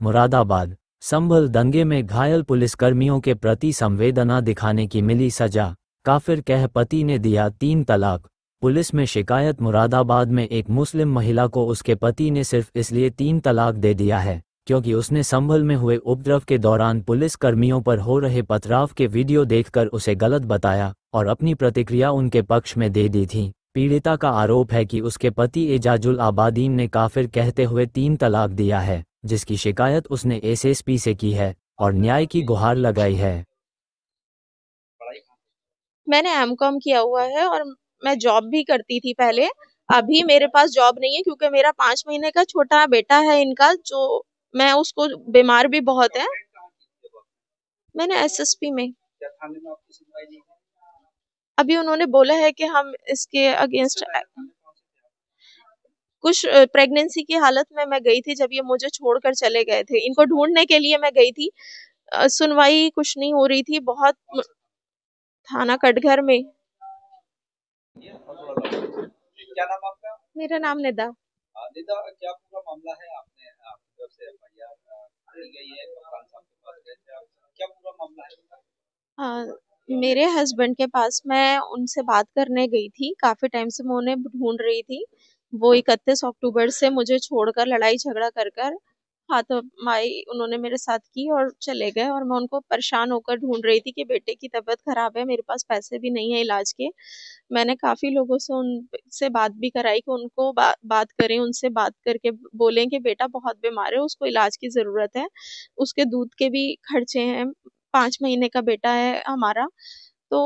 मुरादाबाद संभल दंगे में घायल पुलिसकर्मियों के प्रति संवेदना दिखाने की मिली सजा। काफिर कह पति ने दिया 3 तलाक। पुलिस में शिकायत। मुरादाबाद में एक मुस्लिम महिला को उसके पति ने सिर्फ इसलिए 3 तलाक दे दिया है क्योंकि उसने संभल में हुए उपद्रव के दौरान पुलिस कर्मियों पर हो रहे पथराव के वीडियो देखकर उसे गलत बताया और अपनी प्रतिक्रिया उनके पक्ष में दे दी थी। पीड़िता का आरोप है कि उसके पति एजाजुल आबादीन ने काफिर कहते हुए 3 तलाक दिया है, जिसकी शिकायत उसने एसएसपी से की है और न्याय की गुहार लगाई है। मैंने एमकॉम किया हुआ है और मैं जॉब भी करती थी पहले। अभी मेरे पास जॉब नहीं है क्योंकि मेरा 5 महीने का छोटा बेटा है इनका, जो मैं उसको बीमार भी बहुत है। मैंने एसएसपी में। अभी उन्होंने बोला है कि हम इसके अगेंस्ट कुछ प्रेगनेंसी की हालत में मैं गई थी जब ये मुझे छोड़कर चले गए थे। इनको ढूंढने के लिए मैं गई थी। सुनवाई कुछ नहीं हो रही थी। बहुत थाना कटघर में। क्या नाम आपका? मेरा नाम निदा। निदा, क्या पूरा मामला है? आपने आपकी तरफ से एफआईआर की गई है, कप्तान साहब के पास गए थे आप, क्या पूरा मामला है? मेरे हस्बैंड के पास मैं उनसे बात करने गई थी। काफी टाइम से मैं उन्हें ढूंढ रही थी। वो 31 अक्टूबर से मुझे छोड़कर लड़ाई झगड़ा कर कर हाथापाई उन्होंने मेरे साथ की और चले गए। और मैं उनको परेशान होकर ढूंढ रही थी कि बेटे की तबीयत खराब है, मेरे पास पैसे भी नहीं है इलाज के। मैंने काफी लोगों से उनसे बात भी कराई कि उनको बात करें, उनसे बात करके बोलें कि बेटा बहुत बीमार है, उसको इलाज की जरूरत है, उसके दूध के भी खर्चे हैं, 5 महीने का बेटा है हमारा। तो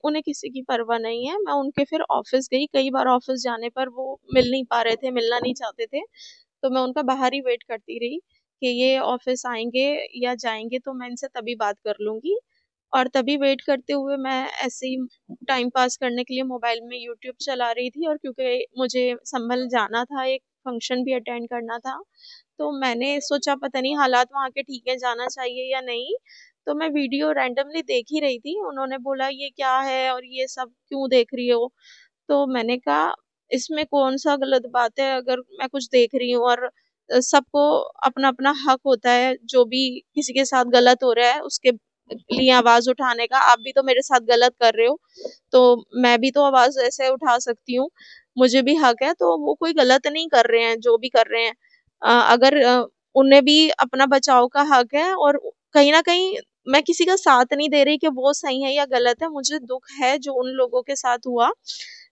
उन्हें किसी की परवाह नहीं है। मैं उनके फिर ऑफिस गई। कई बार ऑफिस जाने पर वो मिल नहीं पा रहे थे, मिलना नहीं चाहते थे, तो मैं उनका बाहर ही वेट करती रही कि ये ऑफिस आएंगे या जाएंगे तो मैं इनसे तभी बात कर लूंगी। और तभी वेट करते हुए मैं ऐसे ही टाइम पास करने के लिए मोबाइल में यूट्यूब चला रही थी। और क्योंकि मुझे संभल जाना था, एक फंक्शन भी अटेंड करना था, तो मैंने सोचा पता नहीं हालात वहाँ के ठीक है, जाना चाहिए या नहीं। तो मैं वीडियो रैंडमली देख ही रही थी। उन्होंने बोला ये क्या है और ये सब क्यों देख रही हो? तो मैंने कहा इसमें कौन सा गलत बात है अगर मैं कुछ देख रही हूँ। और सबको अपना अपना हक होता है, जो भी किसी के साथ गलत हो रहा है उसके लिए आवाज उठाने का। आप भी तो मेरे साथ गलत कर रहे हो, तो मैं भी तो आवाज ऐसे उठा सकती हूँ, मुझे भी हक है। तो वो कोई गलत नहीं कर रहे हैं जो भी कर रहे हैं। अगर उन्हें भी अपना बचाव का हक है। और कहीं ना कहीं मैं किसी का साथ नहीं दे रही कि वो सही है या गलत है। मुझे दुख है जो उन लोगों के साथ हुआ,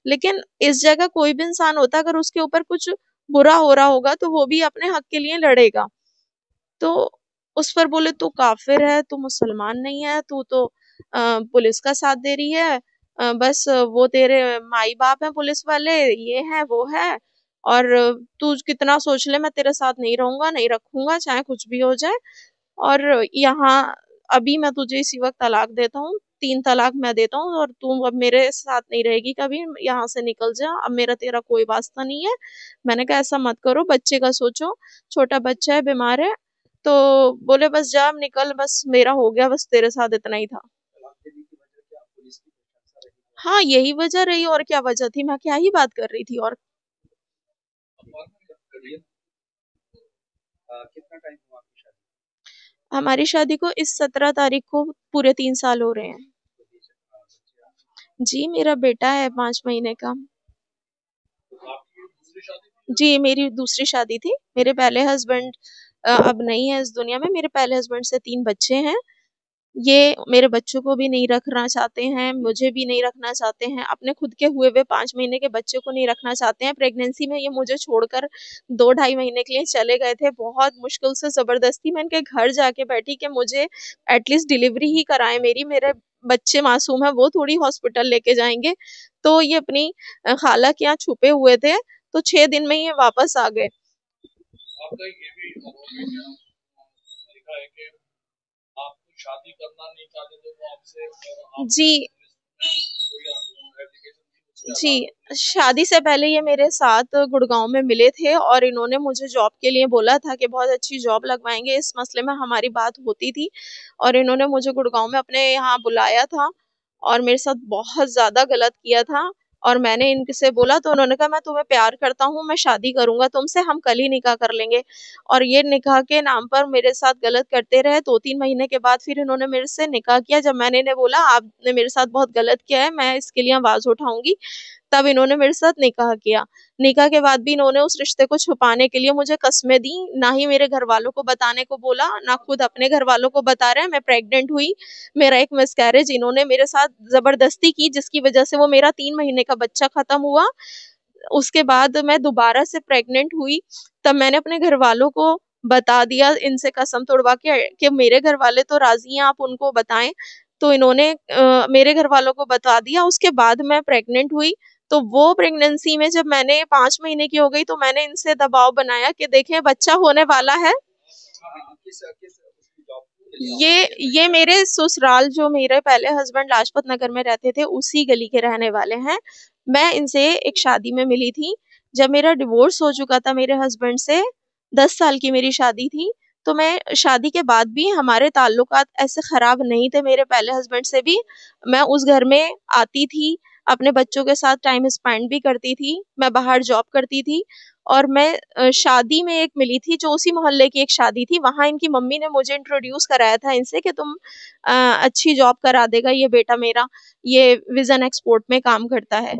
लेकिन इस जगह कोई भी इंसान होता, अगर उसके ऊपर कुछ बुरा हो रहा होगा तो वो भी अपने हक के लिए लड़ेगा। तो उस पर बोले तू काफिर है, तू मुसलमान नहीं है, तू तो पुलिस का साथ दे रही है, बस वो तेरे माई बाप है पुलिस वाले, ये है वो है, और तू कितना सोच ले मैं तेरे साथ नहीं रहूंगा, नहीं रखूंगा चाहे कुछ भी हो जाए। और यहाँ अभी मैं तुझे इसी वक्त तलाक देता हूँ, 3 तलाक मैं देता हूँ, और तू अब मेरे साथ नहीं रहेगी कभी, यहाँ से निकल जा, अब मेरा तेरा कोई वास्ता नहीं है। मैंने कहा ऐसा मत करो, बच्चे का सोचो, छोटा बच्चा है, बीमार है। तो बोले बस जा, अब निकल, बस मेरा हो गया, बस तेरे साथ इतना ही था। हाँ यही वजह रही, और क्या वजह थी, मैं क्या ही बात कर रही थी। और कितना टाइम हुआ आपकी शादी? हमारी शादी को इस 17 तारीख को पूरे 3 साल हो रहे हैं। जी मेरा बेटा है 5 महीने का। जी मेरी दूसरी शादी थी। मेरे पहले हस्बैंड अब नहीं है इस दुनिया में। मेरे पहले हस्बैंड से 3 बच्चे हैं। ये मेरे बच्चों को भी नहीं रखना चाहते हैं, मुझे भी नहीं रखना चाहते हैं, अपने खुद के हुए 5 महीने के बच्चे को नहीं रखना चाहते हैं। प्रेगनेंसी में ये मुझे छोड़कर 2-2.5 महीने के लिए चले गए थे। बहुत मुश्किल से जबरदस्ती मैं इनके घर जाके बैठी कि मुझे एटलीस्ट डिलीवरी ही कराएं मेरी, मेरे बच्चे मासूम है, वो थोड़ी हॉस्पिटल लेके जाएंगे। तो ये अपनी खाला के यहाँ छुपे हुए थे, तो 6 दिन में ये वापस आ गए। शादी करना नहीं चाहते थे वो आपसे? जी जी शादी से पहले ये मेरे साथ गुड़गांव में मिले थे और इन्होंने मुझे जॉब के लिए बोला था कि बहुत अच्छी जॉब लगवाएंगे। इस मसले में हमारी बात होती थी और इन्होंने मुझे गुड़गांव में अपने यहाँ बुलाया था और मेरे साथ बहुत ज्यादा गलत किया था। और मैंने इनसे बोला तो उन्होंने कहा मैं तुम्हें प्यार करता हूँ, मैं शादी करूंगा तुमसे, हम कल ही निकाह कर लेंगे। और ये निकाह के नाम पर मेरे साथ गलत करते रहे। 2-3 महीने के बाद फिर इन्होंने मेरे से निकाह किया। जब मैंने इन्हें बोला आपने मेरे साथ बहुत गलत किया है, मैं इसके लिए आवाज उठाऊंगी, तब इन्होंने मेरे साथ निकाह किया। निकाह के बाद भी इन्होंने उस रिश्ते को छुपाने के लिए मुझे कस्में दी, ना ही मेरे घर वालों को बताने को बोला, ना खुद अपने घर वालों को बता रहे हैं। मैं प्रेग्नेंट हुई, मेरा एक मिसकैरेज इन्होंने मेरे साथ जबरदस्ती की, जिसकी वजह से वो मेरा 3 महीने का बच्चा खत्म हुआ। उसके बाद मैं दोबारा से प्रेग्नेंट हुई, तब मैंने अपने घर वालों को बता दिया, इनसे कसम तोड़वा के कि मेरे घर वाले तो राजी हैं, आप उनको बताएं। तो इन्होंने मेरे घर वालों को बता दिया। उसके बाद मैं प्रेग्नेंट हुई। तो वो प्रेगनेंसी में जब मैंने 5 महीने की हो गई तो मैंने इनसे दबाव बनाया कि देखें बच्चा होने वाला है। किस किस उसकी जॉब के लिए ये मेरे ससुराल, जो मेरे पहले हस्बैंड लाजपत नगर में रहते थे, उसी गली के रहने वाले हैं। मैं इनसे एक शादी में मिली थी। जब मेरा डिवोर्स हो चुका था मेरे हस्बैंड से, 10 साल की मेरी शादी थी, तो मैं शादी के बाद भी हमारे ताल्लुकात ऐसे खराब नहीं थे मेरे पहले हस्बैंड से भी। मैं उस घर में आती थी, अपने बच्चों के साथ टाइम स्पेंड भी करती थी, मैं बाहर जॉब करती थी। और मैं शादी में एक मिली थी, जो उसी मोहल्ले की एक शादी थी, वहां इनकी मम्मी ने मुझे इंट्रोड्यूस कराया था इनसे कि तुम अच्छी जॉब करा देगा ये बेटा मेरा, ये विजन एक्सपोर्ट में काम करता है।